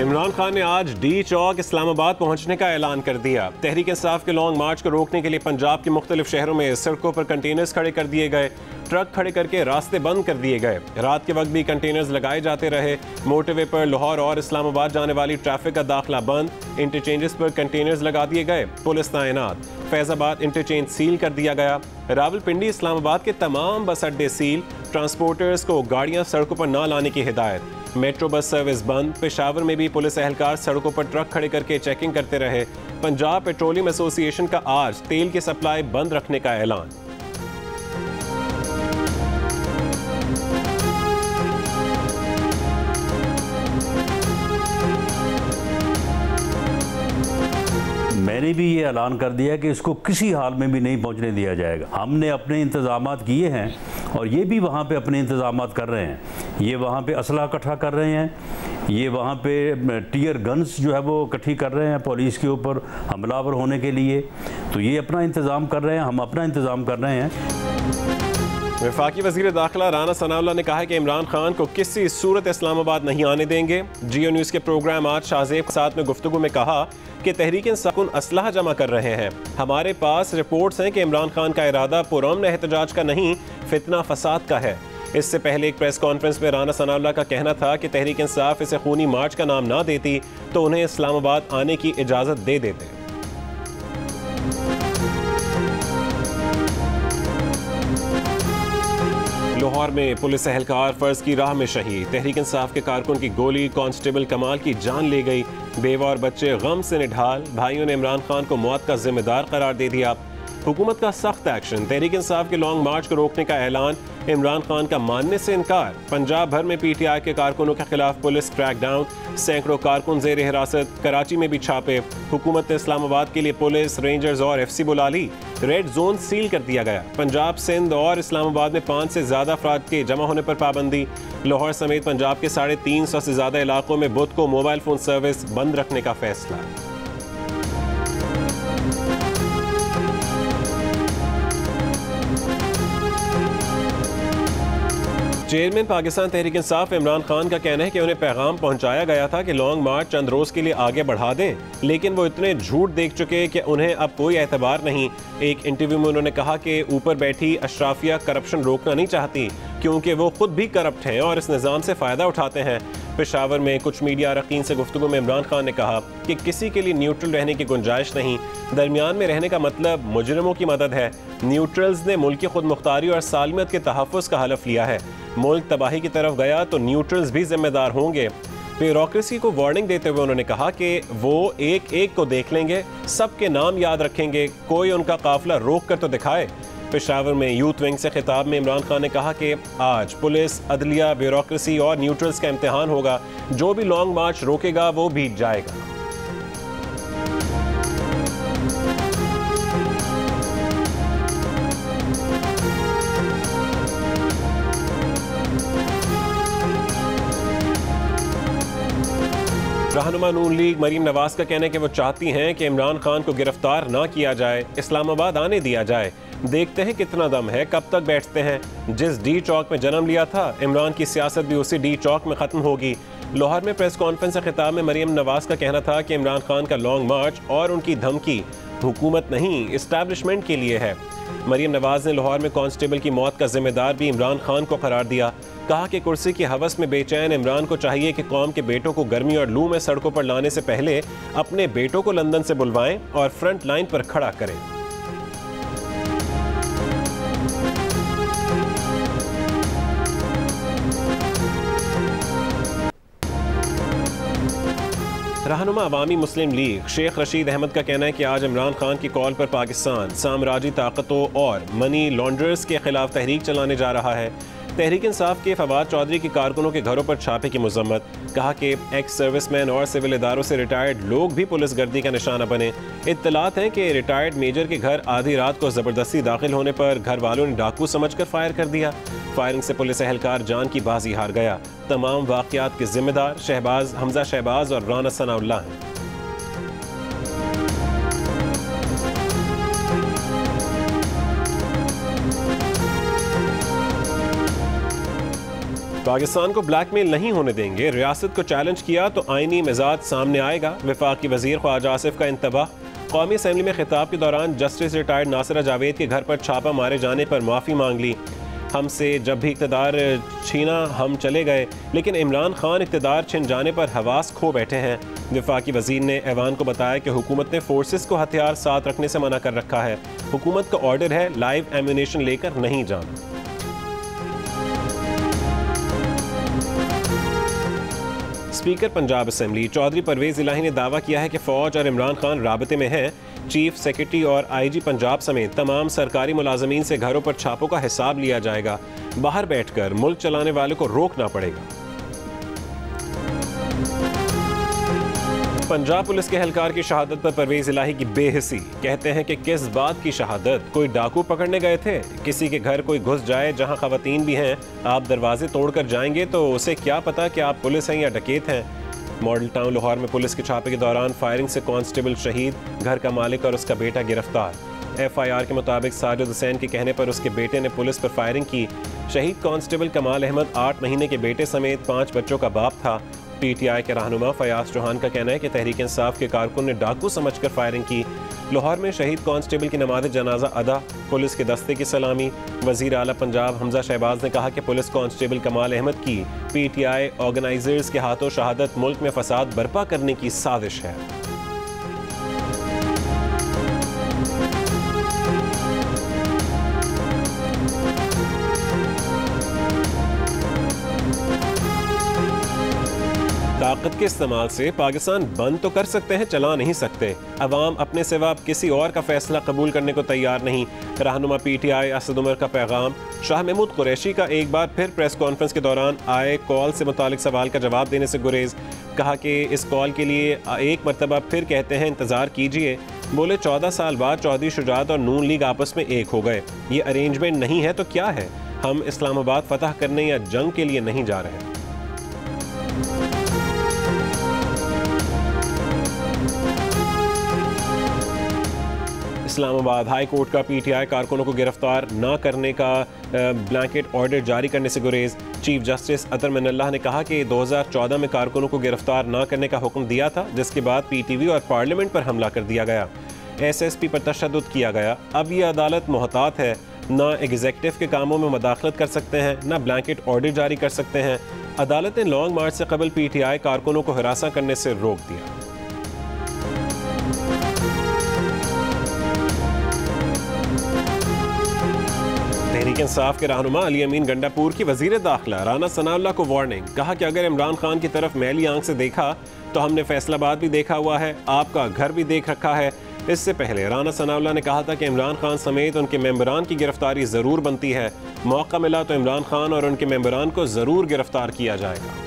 इमरान खान ने आज डी चौक इस्लामाबाद पहुंचने का ऐलान कर दिया। तहरीक इंसाफ के लॉन्ग मार्च को रोकने के लिए पंजाब के मुख्तलिफ शहरों में सड़कों पर कंटेनर्स खड़े कर दिए गए, ट्रक खड़े करके रास्ते बंद कर दिए गए। रात के वक्त भी कंटेनर्स लगाए जाते रहे। मोटरवे पर लाहौर और इस्लामाबाद जाने वाली ट्रैफिक का दाखिला बंद, इंटरचेंजेस पर कंटेनर्स लगा दिए गए, पुलिस तैनात। फैजाबाद इंटरचेंज सील कर दिया गया। रावलपिंडी इस्लामाबाद के तमाम बस अड्डे सील, ट्रांसपोर्टर्स को गाड़ियां सड़कों पर न लाने की हिदायत। मेट्रो बस सर्विस बंद। पेशावर में भी पुलिस एहलकार सड़कों पर ट्रक खड़े करके चेकिंग करते रहे। पंजाब पेट्रोलियम एसोसिएशन का आज तेल की सप्लाई बंद रखने का ऐलान। मैंने भी ये ऐलान कर दिया कि इसको किसी हाल में भी नहीं पहुंचने दिया जाएगा। हमने अपने इंतजामात किए हैं और ये भी वहाँ पे अपने इंतजामात कर रहे हैं। ये वहाँ पे असला इकट्ठा कर रहे हैं, ये वहाँ पे टीयर गन्स जो है वो इकट्ठी कर रहे हैं पुलिस के ऊपर हमलावर होने के लिए। तो ये अपना इंतज़ाम कर रहे हैं, हम अपना इंतज़ाम कर रहे हैं। वफाकी वज़ीर दाखिला राना सनाउल्लाह ने कहा है कि इमरान खान को किसी सूरत इस्लामाबाद नहीं आने देंगे। जियो न्यूज़ के प्रोग्राम आज शाहजेब के साथ में गुफ्तगू में कहा कि तहरीक इंसाफ असलहा जमा कर रहे हैं। हमारे पास रिपोर्ट्स हैं कि इमरान खान का इरादा पुरअमन एहतजाज का नहीं, फितना फसाद का है। इससे पहले एक प्रेस कॉन्फ्रेंस में राना सनाउल्लाह का कहना था कि तहरीक इंसाफ इसे खूनी मार्च का नाम ना देती तो उन्हें इस्लामाबाद आने की इजाज़त दे देते। लाहौर में पुलिस एहलकार फर्ज की राह में शहीद। तहरीक इंसाफ के कारकुन की गोली कांस्टेबल कमाल की जान ले गई। बेवा और बच्चे गम से निढाल। भाइयों ने इमरान खान को मौत का जिम्मेदार करार दे दिया। हुकूमत का सख्त एक्शन। तहरीक इंसाफ के लॉन्ग मार्च को रोकने का ऐलान। इमरान खान का मानने से इनकार। पंजाब भर में पीटीआई के कारकुनों के खिलाफ पुलिस क्रैकडाउन। सैकड़ों कारकुन जेर हिरासत। कराची में भी छापे। हुकूमत ने इस्लामाबाद के लिए पुलिस, रेंजर्स और एफसी बुला ली। रेड जोन सील कर दिया गया। पंजाब, सिंध और इस्लामाबाद में 5 से ज्यादा अफराद के जमा होने पर पाबंदी। लाहौर समेत पंजाब के 350 से ज्यादा इलाकों में बुध को मोबाइल फोन सर्विस बंद रखने का फैसला। चेयरमैन पाकिस्तान तहरीक इंसाफ इमरान खान का कहना है कि उन्हें पैगाम पहुंचाया गया था कि लॉन्ग मार्च चंद रोज के लिए आगे बढ़ा दें, लेकिन वो इतने झूठ देख चुके कि उन्हें अब कोई एतबार नहीं। एक इंटरव्यू में उन्होंने कहा कि ऊपर बैठी अशराफिया करप्शन रोकना नहीं चाहती क्योंकि वो खुद भी करप्ट हैं और इस निज़ाम से फ़ायदा उठाते हैं। पेशावर में कुछ मीडिया अरकान से गुफ्तगू में इमरान खान ने कहा कि किसी के लिए न्यूट्रल रहने की गुंजाइश नहीं। दरमियान में रहने का मतलब मुजरिमों की मदद है। न्यूट्रल्स ने मुल्क की खुद मुख्तारी और सालमियत के तहफ़्फ़ुज़ का हलफ लिया है। मुल्क तबाही की तरफ गया तो न्यूट्रल्स भी जिम्मेदार होंगे। ब्यूरोक्रेसी को वार्निंग देते हुए उन्होंने कहा कि वो एक एक को देख लेंगे, सबके नाम याद रखेंगे, कोई उनका काफिला रोक कर तो दिखाए। पेशावर में यूथ विंग से खिताब में इमरान खान ने कहा कि आज पुलिस, अदलिया, ब्यूरोक्रेसी और न्यूट्रल्स का इम्तिहान होगा। जो भी लॉन्ग मार्च रोकेगा वो बीत जाएगा। रहनुमा नून लीग मरीम नवाज का कहना है कि वो चाहती हैं कि इमरान खान को गिरफ्तार ना किया जाए, इस्लामाबाद आने दिया जाए। देखते हैं कितना दम है, कब तक बैठते हैं। जिस डी चौक में जन्म लिया था, इमरान की सियासत भी उसी डी चौक में ख़त्म होगी। लाहौर में प्रेस कॉन्फ्रेंस से खिताब में मरीम नवाज का कहना था कि इमरान खान का लॉन्ग मार्च और उनकी धमकी हुकूमत नहीं, इस्टेब्लिशमेंट के लिए है। मरीम नवाज ने लाहौर में कांस्टेबल की मौत का जिम्मेदार भी इमरान खान को करार दिया। कहा कि कुर्सी की हवस में बेचैन इमरान को चाहिए कि कौम के बेटों को गर्मी और लू में सड़कों पर लाने से पहले अपने बेटों को लंदन से बुलवाएं और फ्रंट लाइन पर खड़ा करें। रहनुमा अवामी मुस्लिम लीग शेख रशीद अहमद का कहना है कि आज इमरान खान की कॉल पर पाकिस्तान साम्राज्यी ताकतों और मनी लॉन्ड्रर्स के खिलाफ तहरीक चलाने जा रहा है। तहरीक इंसाफ के फवाद चौधरी के कारकुनों के घरों पर छापे की मजम्मत। कहा कि एक्स सर्विसमैन और सिविल इदारों से रिटायर्ड लोग भी पुलिस गर्दी का निशाना बने। इत्तलात हैं कि रिटायर्ड मेजर के घर आधी रात को ज़बरदस्ती दाखिल होने पर घर वालों ने डाकू समझकर फायर कर दिया। फायरिंग से पुलिस एहलकार जान की बाजी हार गया। तमाम वाक़यात के जिम्मेदार हमजा शहबाज और राना सनाउल्लाह हैं। पाकिस्तान को ब्लैकमेल नहीं होने देंगे, रियासत को चैलेंज किया तो आईनी मिजाज सामने आएगा। वफाकी वजीर ख्वाजा आसिफ का इंतबाह। कौमी असम्बली में खिताब के दौरान जस्टिस रिटायर्ड नासिरा जावेद के घर पर छापा मारे जाने पर माफ़ी मांग ली। हमसे जब भी इक़्तिदार छीना हम चले गए, लेकिन इमरान खान इक़्तिदार छिन जाने पर हवास खो बैठे हैं। वफाकी वजीर ने ऐवान को बताया कि हुकूमत ने फोर्सेस को हथियार साथ रखने से मना कर रखा है। हुकूमत का ऑर्डर है लाइव एम्यूनेशन लेकर नहीं जाना। स्पीकर पंजाब असम्बली चौधरी परवेज इलाही ने दावा किया है कि फ़ौज और इमरान खान राबते में हैं। चीफ सेक्रेटरी और IG पंजाब समेत तमाम सरकारी मुलाजमीन से घरों पर छापों का हिसाब लिया जाएगा। बाहर बैठकर मुल्क चलाने वाले को रोकना पड़ेगा। पंजाब पुलिस के एहलकार की शहादत पर परवेज इलाही की बेहिसी। कहते हैं कि किस बात की शहादत, कोई डाकू पकड़ने गए थे? किसी के घर कोई घुस जाए जहां खवातीन भी हैं, आप दरवाजे तोड़कर जाएंगे तो उसे क्या पता कि आप पुलिस हैं या डकैत हैं। मॉडल टाउन लाहौर में पुलिस के छापे के दौरान फायरिंग से कांस्टेबल शहीद, घर का मालिक और उसका बेटा गिरफ्तार। FIR के मुताबिक साजिद हुसैन के कहने पर उसके बेटे ने पुलिस पर फायरिंग की। शहीद कांस्टेबल कमाल अहमद 8 महीने के बेटे समेत 5 बच्चों का बाप था। PTI के रहनुमा फयाज चौहान का कहना है कि तहरीक इंसाफ के कारकुन ने डाकू समझकर फायरिंग की। लाहौर में शहीद कांस्टेबल की नमाज जनाजा अदा, पुलिस के दस्ते की सलामी। वजीर आला पंजाब हमजा शहबाज ने कहा कि पुलिस कांस्टेबल कमाल अहमद की PTI ऑर्गेनाइजर्स के हाथों शहादत मुल्क में फसाद बर्पा करने की साजिश है। ताकत के इस्तेमाल से पाकिस्तान बंद तो कर सकते हैं, चला नहीं सकते। अवाम अपने सिवा किसी और का फैसला कबूल करने को तैयार नहीं। रहनुमा PTI असद उमर का पैगाम। शाह महमूद कुरैशी का एक बार फिर प्रेस कॉन्फ्रेंस के दौरान आए कॉल से मुतालिक सवाल का जवाब देने से गुरेज। कहा कि इस कॉल के लिए एक मरतबा फिर कहते हैं इंतज़ार कीजिए। बोले 14 साल बाद चौधरी शुजात और नून लीग आपस में एक हो गए। ये अरेंजमेंट नहीं है तो क्या है? हम इस्लामाबाद फतह करने या जंग के लिए नहीं जा रहे। इस्लामाबाद हाई कोर्ट का PTI कारकुनों को गिरफ्तार न करने का ब्लैंकेट ऑर्डर जारी करने से गुरेज। चीफ जस्टिस अतर मिनल्लाह ने कहा कि 2014 में कारकुनों को गिरफ्तार न करने का हुक्म दिया था, जिसके बाद PTV और पार्लियामेंट पर हमला कर दिया गया। SSP पर तशद्दुद किया गया। अब ये अदालत मोहतात है, ना एग्जीक्यूटिव के कामों में मदाखलत कर सकते हैं, ना ब्लैंकेट ऑर्डर जारी कर सकते हैं। अदालत ने लॉन्ग मार्च से कबल PTI कारकुनों को हिरासा करने से रोक दिया। तहरीक इंसाफ के रहनुमा अली अमीन गंडापुर की वजीर दाखिला राना सनाउल्लाह को वार्निंग। कहा कि अगर इमरान खान की तरफ मैली आंख से देखा तो हमने फैसलाबाद भी देखा हुआ है, आपका घर भी देख रखा है। इससे पहले राना सनाउल्लाह ने कहा था कि इमरान खान समेत उनके मेंबरान की गिरफ्तारी ज़रूर बनती है। मौका मिला तो इमरान खान और उनके मेंबरान को ज़रूर गिरफ्तार किया जाएगा।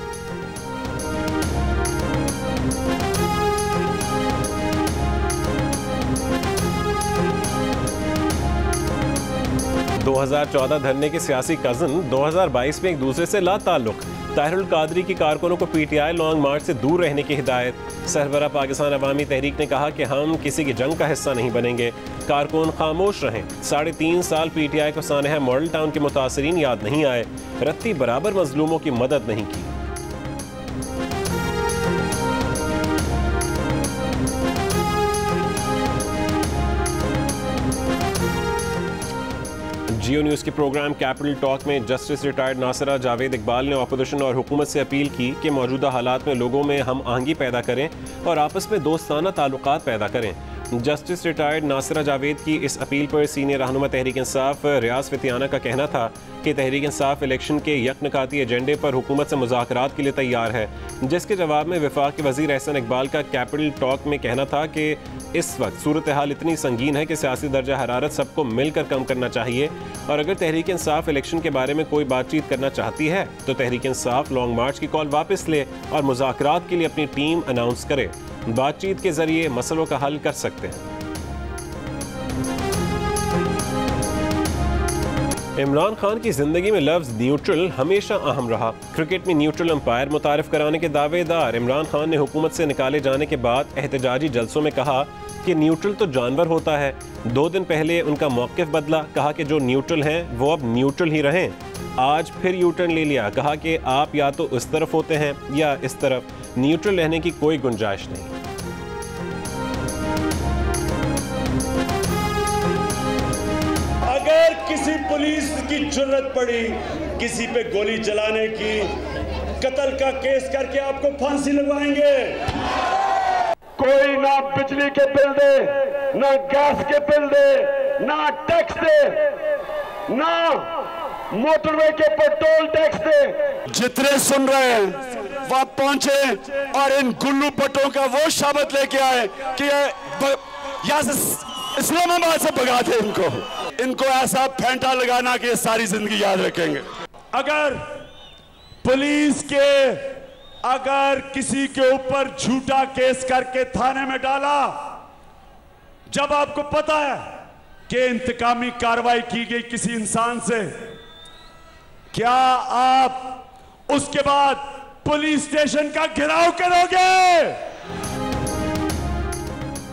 दो 2014 धरने के सियासी कज़न 2022 में एक दूसरे से ला ताल्लुक। ताहिरुल कादरी की कारकुनों को PTI लॉन्ग मार्च से दूर रहने की हिदायत। सरबराह पाकिस्तान अवामी तहरीक ने कहा कि हम किसी की जंग का हिस्सा नहीं बनेंगे। कारकुन खामोश रहें। 3.5 साल PTI को सानहा मॉडल टाउन के मुतासरीन याद नहीं आए। रत्ती बराबर मजलूमों की मदद नहीं की। जियो न्यूज़ के प्रोग्राम कैपिटल टॉक में जस्टिस रिटायर्ड नासिरा जावेद इकबाल ने अपोजिशन और हुकूमत से अपील की कि मौजूदा हालात में लोगों में हम आहंगी पैदा करें और आपस में दोस्ताना ताल्लुकात पैदा करें। जस्टिस रिटायर्ड नासिरा जावेद की इस अपील पर सीनियर रहनुमा तहरीक इंसाफ रियाज फितियाना का कहना था कि तहरीक इंसाफ इलेक्शन के यकनकाती एजेंडे पर हुकूमत से मुज़ाकरात के लिए तैयार है, जिसके जवाब में वफाक के वज़ीर एहसन इकबाल का कैपिटल टॉक में कहना था कि इस वक्त सूरत हाल इतनी संगीन है कि सियासी दर्जा हरारत सबको मिलकर कम करना चाहिए और अगर तहरीक इंसाफ इलेक्शन के बारे में कोई बातचीत करना चाहती है तो तहरीक इंसाफ लॉन्ग मार्च की कॉल वापस ले और मुज़ाकरात के लिए अपनी टीम अनाउंस करे। बातचीत के जरिए मसलों का हल कर सकते हैं। इमरान खान की जिंदगी में लफ्ज न्यूट्रल हमेशा अहम रहा। क्रिकेट में न्यूट्रल अंपायर मुतारिफ कराने के दावेदार इमरान खान ने हुकूमत से निकाले जाने के बाद एहतजाजी जलसों में कहा कि न्यूट्रल तो जानवर होता है। 2 दिन पहले उनका मौक़िफ़ बदला, कहा कि जो न्यूट्रल हैं वो अब न्यूट्रल ही रहें। आज फिर यू टर्न ले लिया, कहा कि आप या तो इस तरफ होते हैं या इस तरफ, न्यूट्रल रहने की कोई गुंजाइश नहीं। अगर किसी पुलिस की जुर्रत पड़ी किसी पे गोली चलाने की, कत्ल का केस करके आपको फांसी लगवाएंगे। कोई ना बिजली के बिल दे, ना गैस के बिल दे, ना टैक्स दे, ना मोटरवे के पेट्रोल टैक्स दे। जितने सुन रहे हैं वहां पहुंचे और इन गुल्लू पट्टों का वो शब्द लेके आए कि यहां से इस्लामाबाद से भगा दे इनको ऐसा फेंटा लगाना कि सारी जिंदगी याद रखेंगे। अगर पुलिस के अगर किसी के ऊपर झूठा केस करके थाने में डाला, जब आपको पता है कि इंतकामी कार्रवाई की गई किसी इंसान से, क्या आप उसके बाद पुलिस स्टेशन का घेराव करोगे?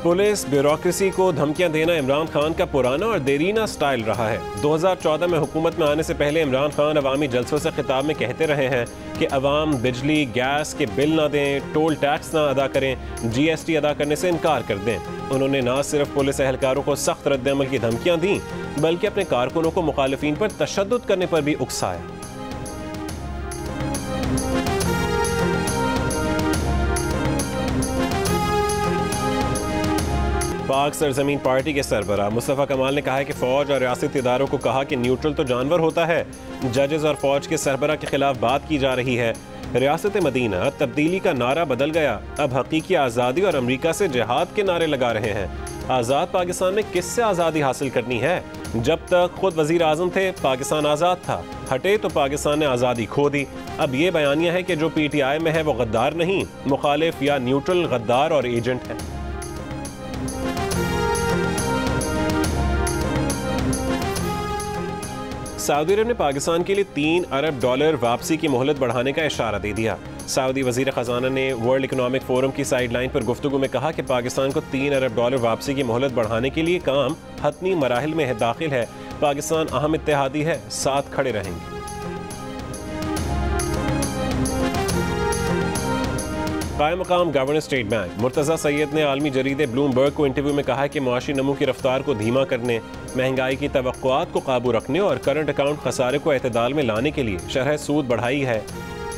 पुलिस ब्यूरोक्रेसी को धमकियां देना इमरान खान का पुराना और देरीना स्टाइल रहा है। 2014 में हुकूमत में आने से पहले इमरान खान अवामी जलसों से खिताब में कहते रहे हैं कि अवाम बिजली गैस के बिल ना दें, टोल टैक्स ना अदा करें, GST अदा करने से इनकार कर दें। उन्होंने ना सिर्फ पुलिस एहलकारों को सख्त रद्द-ए-अमल की धमकियां दी, बल्कि अपने कारकुनों को मुखालिफिन पर तशद्दुद करने पर भी उकसाया। पाक सरजमीन पार्टी के सरबराह मुस्तफ़ा कमाल ने कहा है कि फ़ौज और रियासती इदारों को कहा कि न्यूट्रल तो जानवर होता है। जजेस और फ़ौज के सरबराह के खिलाफ बात की जा रही है। रियासत मदीना तब्दीली का नारा बदल गया, अब हकीकी आज़ादी और अमरीका से जिहाद के नारे लगा रहे हैं। आज़ाद पाकिस्तान में किससे आज़ादी हासिल करनी है? जब तक खुद वज़ीर आज़म थे पाकिस्तान आज़ाद था, हटे तो पाकिस्तान ने आज़ादी खो दी। अब ये बयानिया है कि जो PTI में है वो गद्दार नहीं, मुखालिफ या न्यूट्रल गद्दार और एजेंट है। सऊदी अरब ने पाकिस्तान के लिए $3 अरब वापसी की मोहलत बढ़ाने का इशारा दे दिया। सऊदी वज़ीर ख़जाना ने वर्ल्ड इकोनॉमिक फोरम की साइडलाइन पर गुफ्तगू में कहा कि पाकिस्तान को $3 अरब वापसी की मोहलत बढ़ाने के लिए काम हतमी मराहिल में दाखिल है। पाकिस्तान अहम इत्तेहादी है, साथ खड़े रहेंगे। कायम मकाम governor state bank Murtaza Syed ने आलमी जरीदे ब्लूमबर्ग को इंटरव्यू में कहा कि मुआशी नमू की रफ्तार को धीमा करने, महंगाई की तवक्कुआत को काबू रखने और करंट अकाउंट खसारे को एतदाल में लाने के लिए शरह सूद बढ़ाई है।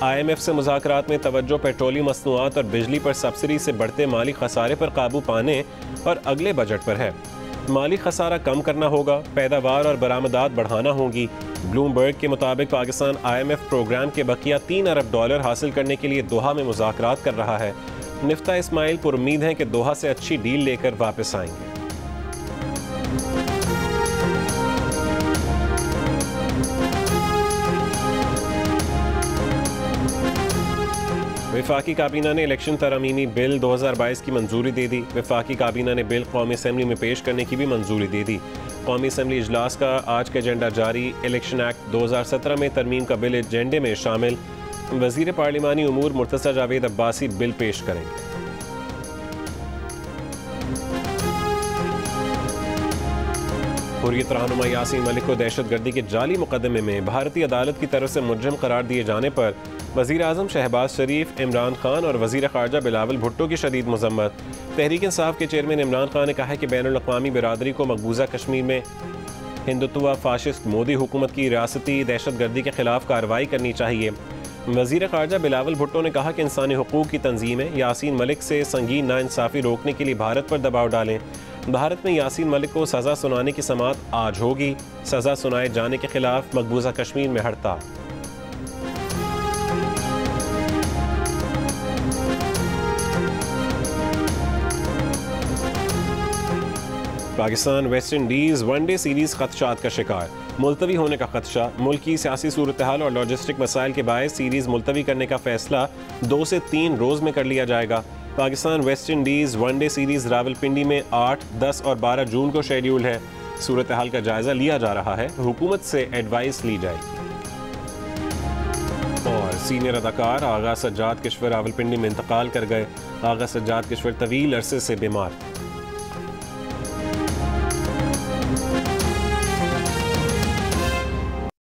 IMF से मुज़ाकरात में तवज्जो पेट्रोलियम मसनूआत और बिजली पर सब्सिडी से बढ़ते माली खसारे पर काबू पाने और अगले बजट पर है। माली खसारा कम करना होगा, पैदावार और बरामदात बढ़ाना होगी। ब्लूमबर्ग के मुताबिक पाकिस्तान IMF प्रोग्राम के बकिया $3 अरब हासिल करने के लिए दोहा में मुज़ाकरात कर रहा है। निफ्ता इस्माइल पुरुम्मीद हैं कि दोहा से अच्छी डील लेकर वापस आएंगे। वफाकी काबीना ने इलेक्शन तरमीमी बिल 2022 की मंजूरी दे दी। वफाकी काबीना ने बिल कौमी असम्बली में पेश करने की भी मंजूरी दे दी। कौमी असम्बली इजलास का आज का एजेंडा जारी। इलेक्शन एक्ट 2017 में तरमीम का बिल एजेंडे में शामिल। वजीर पार्लिमानी उमूर मुर्तज़ा जावेद अब्बासी बिल पेश करेंगे। हुर्रियत रहनुमा यासीन मलिक को दहशतगर्दी के जाली मुकदमे में भारतीय अदालत की तरफ से मुजरिम करार दिए जाने पर वज़ीर आज़म शहबाज शरीफ, इमरान खान और वज़ीर ख़ारजा बिलावल भुट्टो की शदीद मज़म्मत। तहरीक इंसाफ के चेयरमैन इमरान खान ने कहा है कि बैनुल-अक़वामी बिरादरी को मकबूजा कश्मीर में हिंदुत्व फाशिस्ट मोदी हुकूमत की रियासती दहशतगर्दी के खिलाफ कार्रवाई करनी चाहिए। वज़ीर ख़ारजा बिलावल भुट्टो ने कहा कि इंसानी हुकूक़ की तंजीमें यासीन मलिक से संगीन नाइंसाफ़ी रोकने के लिए भारत पर दबाव डालें। भारत में यासीन मलिक को सज़ा सुनाने की समाअत आज होगी। सज़ा सुनाए जाने के खिलाफ मकबूजा कश्मीर में हड़ताल। Pakistan West Indies one day series खदशात का शिकार, मुलतवी होने का खदशा। मुल्की सियासी सूरत हाल और लॉजिस्टिक मसाइल के बायस सीरीज़ मुलतवी करने का फैसला 2 से 3 रोज़ में कर लिया जाएगा। Pakistan West Indies one day series Rawalpindi में 8, 10 और 12 जून को शेड्यूल है। सूरत हाल का जायजा लिया जा रहा है, हुकूमत से एडवाइस ली जाएगी। और सीनियर अदाकार आगा सज्जाद किश्वर रावलपिंडी में इंतकाल कर गए। आगा सज्जाद किश्वर तवील अरसे से बीमार।